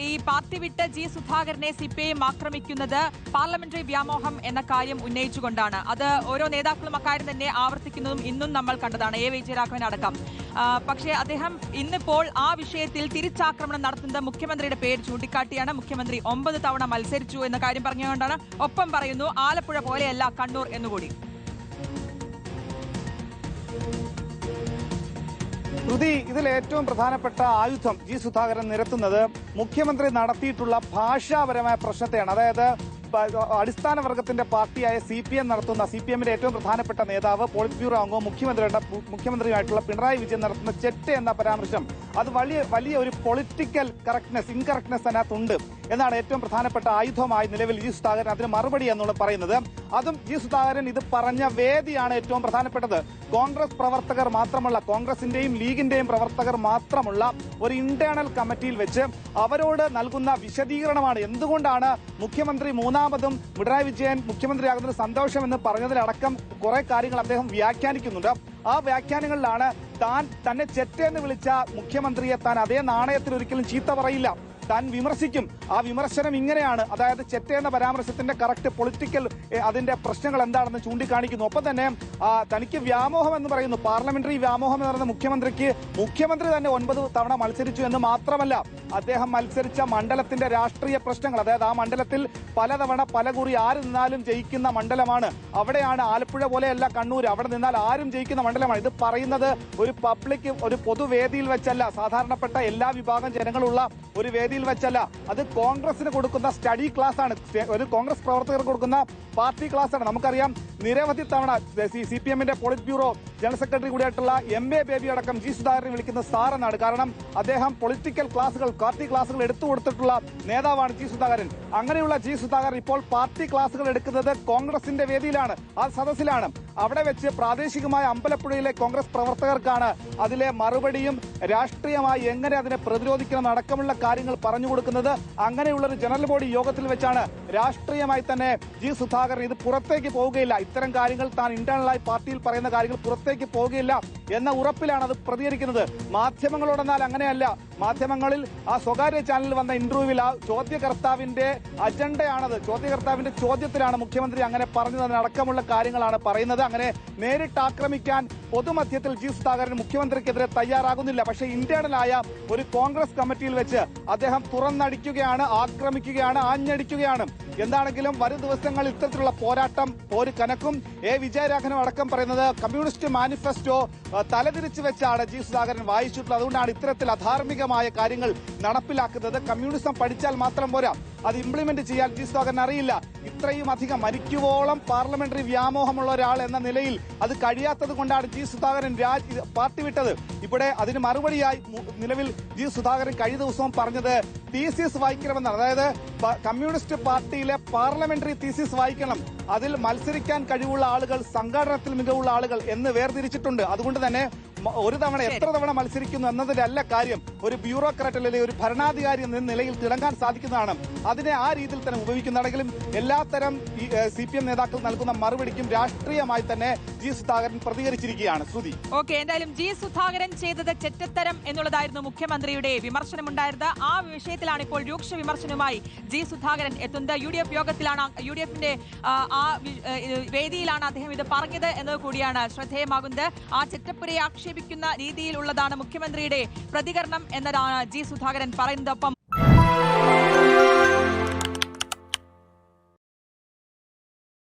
ഈ പാർട്ടി വിട്ട് ജി സുധാകരനെ സിപിഐഎം ആക്രമിക്കുന്നത് പാർലമെന്ററി വ്യാമോഹം എന്ന കാര്യം ഉന്നയിച്ചുകൊണ്ടാണ്. അത് ഓരോ നേതാക്കളും അക്കാര്യം തന്നെ ആവർത്തിക്കുന്നതും ഇന്നും നമ്മൾ കണ്ടതാണ്, എ വിജയരാഘവൻ അടക്കം. പക്ഷേ അദ്ദേഹം ഇന്നിപ്പോൾ ആ വിഷയത്തിൽ തിരിച്ചാക്രമണം നടത്തുന്നത് മുഖ്യമന്ത്രിയുടെ പേര് ചൂണ്ടിക്കാട്ടിയാണ്. മുഖ്യമന്ത്രി 9 തവണ മത്സരിച്ചു എന്ന കാര്യം പറഞ്ഞുകൊണ്ടാണ്. ഒപ്പം പറയുന്നു ആലപ്പുഴ പോലെയല്ല കണ്ണൂർ എന്നുകൂടി. ശ്രുതി, ഇതിൽ ഏറ്റവും പ്രധാനപ്പെട്ട ആയുധം ജി സുധാകരൻ നിരത്തുന്നത് മുഖ്യമന്ത്രി നടത്തിയിട്ടുള്ള ഭാഷാപരമായ പ്രശ്നത്തെയാണ്. അതായത് അടിസ്ഥാന വർഗത്തിന്റെ പാർട്ടിയായ CPM നടത്തുന്ന CPMന്റെ ഏറ്റവും പ്രധാനപ്പെട്ട നേതാവ്, പോളിറ്റ് ബ്യൂറോ അംഗവും മുഖ്യമന്ത്രിയുമായിട്ടുള്ള പിണറായി വിജയൻ നടത്തുന്ന ചെറ്റ് എന്ന പരാമർശം അത് വലിയ ഒരു പൊളിറ്റിക്കൽ ഇൻകറക്ട്നെസ് അതിനകത്തുണ്ട് എന്നാണ് ഏറ്റവും പ്രധാനപ്പെട്ട ആയുധമായി നിലവിൽ ജി സുധാകരൻ അതിന് മറുപടി എന്നുള്ളത് പറയുന്നത്. അതും ജി സുധാകരൻ ഇത് പറഞ്ഞ വേദിയാണ് ഏറ്റവും പ്രധാനപ്പെട്ടത്. കോൺഗ്രസ് പ്രവർത്തകർ മാത്രമുള്ള, കോൺഗ്രസിന്റെയും ലീഗിന്റെയും പ്രവർത്തകർ മാത്രമുള്ള ഒരു ഇന്റേണൽ കമ്മിറ്റിയിൽ വെച്ച് അവരോട് നൽകുന്ന വിശദീകരണമാണ്. എന്തുകൊണ്ടാണ് മുഖ്യമന്ത്രി മൂന്നാമതും പിണറായി വിജയൻ മുഖ്യമന്ത്രിയാകുന്നത് സന്തോഷമെന്ന് പറഞ്ഞതിലടക്കം കുറെ കാര്യങ്ങൾ അദ്ദേഹം വ്യാഖ്യാനിക്കുന്നുണ്ട്. ആ വ്യാഖ്യാനങ്ങളിലാണ് തന്നെ ചെറ്റെന്ന് വിളിച്ച മുഖ്യമന്ത്രിയെ താൻ അതേ നാണയത്തിൽ ഒരിക്കലും ചീത്ത പറയില്ല, താൻ വിമർശിക്കും. ആ വിമർശനം ഇങ്ങനെയാണ്, അതായത് ചെറ്റ എന്ന പരാമർശത്തിന്റെ കറക്റ്റ് പൊളിറ്റിക്കൽ അതിന്റെ പ്രശ്നങ്ങൾ എന്താണെന്ന് ചൂണ്ടിക്കാണിക്കുന്നു. ഒപ്പം തന്നെ തനിക്ക് വ്യാമോഹം എന്ന് പറയുന്നു, പാർലമെന്ററി വ്യാമോഹം എന്ന് പറയുന്ന മുഖ്യമന്ത്രി തന്നെ 9 തവണ മത്സരിച്ചു എന്ന് മാത്രമല്ല, അദ്ദേഹം മത്സരിച്ച മണ്ഡലത്തിന്റെ രാഷ്ട്രീയ പ്രശ്നങ്ങൾ, അതായത് ആ മണ്ഡലത്തിൽ പലതവണ പലകുറി ആര് നിന്നാലും ജയിക്കുന്ന മണ്ഡലമാണ്. അവിടെയാണ് ആലപ്പുഴ പോലെയല്ല കണ്ണൂർ, അവിടെ നിന്നാൽ ആരും ജയിക്കുന്ന മണ്ഡലമാണ്. ഇത് പറയുന്നത് ഒരു പൊതുവേദിയിൽ വെച്ചല്ല, സാധാരണപ്പെട്ട എല്ലാ വിഭാഗം ജനങ്ങളുള്ള ഒരു വേദിയിൽ വെച്ചല്ല. അത് കോൺഗ്രസിന് കൊടുക്കുന്ന സ്റ്റഡി ക്ലാസ് ആണ്, ഒരു കോൺഗ്രസ് പ്രവർത്തകർക്ക് കൊടുക്കുന്ന പാർട്ടി ക്ലാസ് ആണ്. നമുക്കറിയാം നിരവധി തവണ CPMന്റെ പോളിറ്റ് ബ്യൂറോ ജനറൽ സെക്രട്ടറി കൂടിയായിട്ടുള്ള MA ബേബി അടക്കം ജി സുധാകരനെ വിളിക്കുന്ന സാർ എന്നാണ്. കാരണം അദ്ദേഹം പൊളിറ്റിക്കൽ ക്ലാസുകൾ, പാർട്ടി ക്ലാസുകൾ എടുത്തു കൊടുത്തിട്ടുള്ള നേതാവാണ് ജി സുധാകരൻ. അങ്ങനെയുള്ള ജി സുധാകരൻ ഇപ്പോൾ പാർട്ടി ക്ലാസുകൾ എടുക്കുന്നത് കോൺഗ്രസിന്റെ വേദിയിലാണ്, ആ സദസ്സിലാണ്. അവിടെ വെച്ച് പ്രാദേശികമായ അമ്പലപ്പുഴയിലെ കോൺഗ്രസ് പ്രവർത്തകർക്കാണ് അതിലെ മറുപടിയും രാഷ്ട്രീയമായി എങ്ങനെ അതിനെ പ്രതിരോധിക്കണം അടക്കമുള്ള കാര്യങ്ങൾ പറഞ്ഞു കൊടുക്കുന്നത്. അങ്ങനെയുള്ള ഒരു ജനറൽ ബോഡി യോഗത്തിൽ വെച്ചാണ് രാഷ്ട്രീയമായി തന്നെ ജി സുധാകരൻ ഇത് പുറത്തേക്ക് പോവുകയില്ല, ഇത്തരം കാര്യങ്ങൾ താൻ ഇന്റേണലായി പാർട്ടിയിൽ പറയുന്ന കാര്യങ്ങൾ പുറത്തേക്ക് പോവുകയില്ല എന്ന ഉറപ്പിലാണ് അത് പ്രതികരിക്കുന്നത്. മാധ്യമങ്ങളോടെന്നാൽ അങ്ങനെയല്ല. മാധ്യമങ്ങളിൽ ആ സ്വകാര്യ ചാനലിൽ വന്ന ഇന്റർവ്യൂവിൽ ആ ചോദ്യകർത്താവിന്റെ അജണ്ടയാണത്, ചോദ്യകർത്താവിന്റെ ചോദ്യത്തിലാണ് മുഖ്യമന്ത്രി അങ്ങനെ പറഞ്ഞതടക്കമുള്ള കാര്യങ്ങളാണ് പറയുന്നത്. അങ്ങനെ നേരിട്ട് ആക്രമിക്കാൻ പൊതുമധ്യത്തിൽ ജി സുധാകരൻ മുഖ്യമന്ത്രിക്കെതിരെ തയ്യാറാകുന്നില്ല. പക്ഷേ ഇന്റേണലായ ഒരു കോൺഗ്രസ് കമ്മിറ്റിയിൽ വെച്ച് അദ്ദേഹം തുറന്നടിക്കുകയാണ്, ആക്രമിക്കുകയാണ്, ആഞ്ഞടിക്കുകയാണ്. എന്താണെങ്കിലും വരും ദിവസങ്ങളിൽ ഇത്തരത്തിലുള്ള പോരാട്ടം ഒരു കനക്കും. എ വിജയരാഘവൻ അടക്കം പറയുന്നത് കമ്മ്യൂണിസ്റ്റ് മാനിഫെസ്റ്റോ തലതിരിച്ചു വെച്ചാണ് ജി സുധാകരൻ വായിച്ചിട്ടുള്ളത്. അതുകൊണ്ടാണ് ഇത്തരത്തിൽ അധാർമികമായ കാര്യങ്ങൾ നടപ്പിലാക്കുന്നത്. കമ്മ്യൂണിസം പഠിച്ചാൽ മാത്രം പോരാ, അത് ഇംപ്ലിമെന്റ് ചെയ്യാൻ ജി സുധാകരൻ അറിയില്ല. ഇത്രയും അധികം മരിക്കുവോളം പാർലമെന്ററി വ്യാമോഹമുള്ള ഒരാൾ എന്ന നിലയിൽ അത് കഴിയാത്തത് കൊണ്ടാണ് ജി സുധാകരൻ പാർട്ടി വിട്ടത്. ഇവിടെ അതിന് മറുപടിയായി നിലവിൽ ജി സുധാകരൻ കഴിഞ്ഞ ദിവസവും പറഞ്ഞത് തീസിസ് വായിക്കണമെന്നാണ്. അതായത് കമ്മ്യൂണിസ്റ്റ് പാർട്ടിയിലെ പാർലമെന്ററി തീസിസ് വായിക്കണം, അതിൽ മത്സരിക്കാൻ കഴിവുള്ള ആളുകൾ, സംഘടനത്തിൽ മികവുള്ള ആളുകൾ എന്ന് വേർതിരിച്ചിട്ടുണ്ട്. അതുകൊണ്ട് തന്നെ ഒരു തവണ എത്ര തവണ മത്സരിക്കുന്നു എന്നതിലല്ല കാര്യം, ഒരു ബ്യൂറോക്രാറ്റ് അല്ലെങ്കിൽ ഒരു ഭരണാധികാരി എന്ന നിലയിൽ തിളങ്ങാൻ സാധിക്കുന്നതാണ്. അതിനെ ആ രീതിയിൽ തന്നെ ഉപയോഗിക്കുന്നുണ്ടെങ്കിലും എല്ലാത്തരം CPM നേതാക്കൾ നൽകുന്ന മറുപടിക്കും രാഷ്ട്രീയമായി തന്നെ ജി സുധാകരൻ പ്രതികരിച്ചിരിക്കുകയാണ്. ശ്രുതി, എന്തായാലും ജി സുധാകരൻ ചെയ്തത് ചെറ്റത്തരം എന്നുള്ളതായിരുന്നു മുഖ്യമന്ത്രിയുടെ വിമർശനമുണ്ടായിരുന്നത്. ആ വിഷയത്തിലാണ് ഇപ്പോൾ രൂക്ഷ വിമർശനവുമായി ജി സുധാകരൻ എത്തുന്നത്. UDF യോഗത്തിലാണ്, UDFന്റെ ആ വേദിയിലാണ് അദ്ദേഹം ഇത് പറഞ്ഞത് എന്നത് കൂടിയാണ് ശ്രദ്ധേയമാകുന്നത്. ആ ചെറ്റപ്പുരയെ ആക്ഷേപിക്കുന്ന രീതിയിലുള്ളതാണ് മുഖ്യമന്ത്രിയുടെ പ്രതികരണം എന്നതാണ് ജി സുധാകരൻ പറയുന്നത്. ഒപ്പം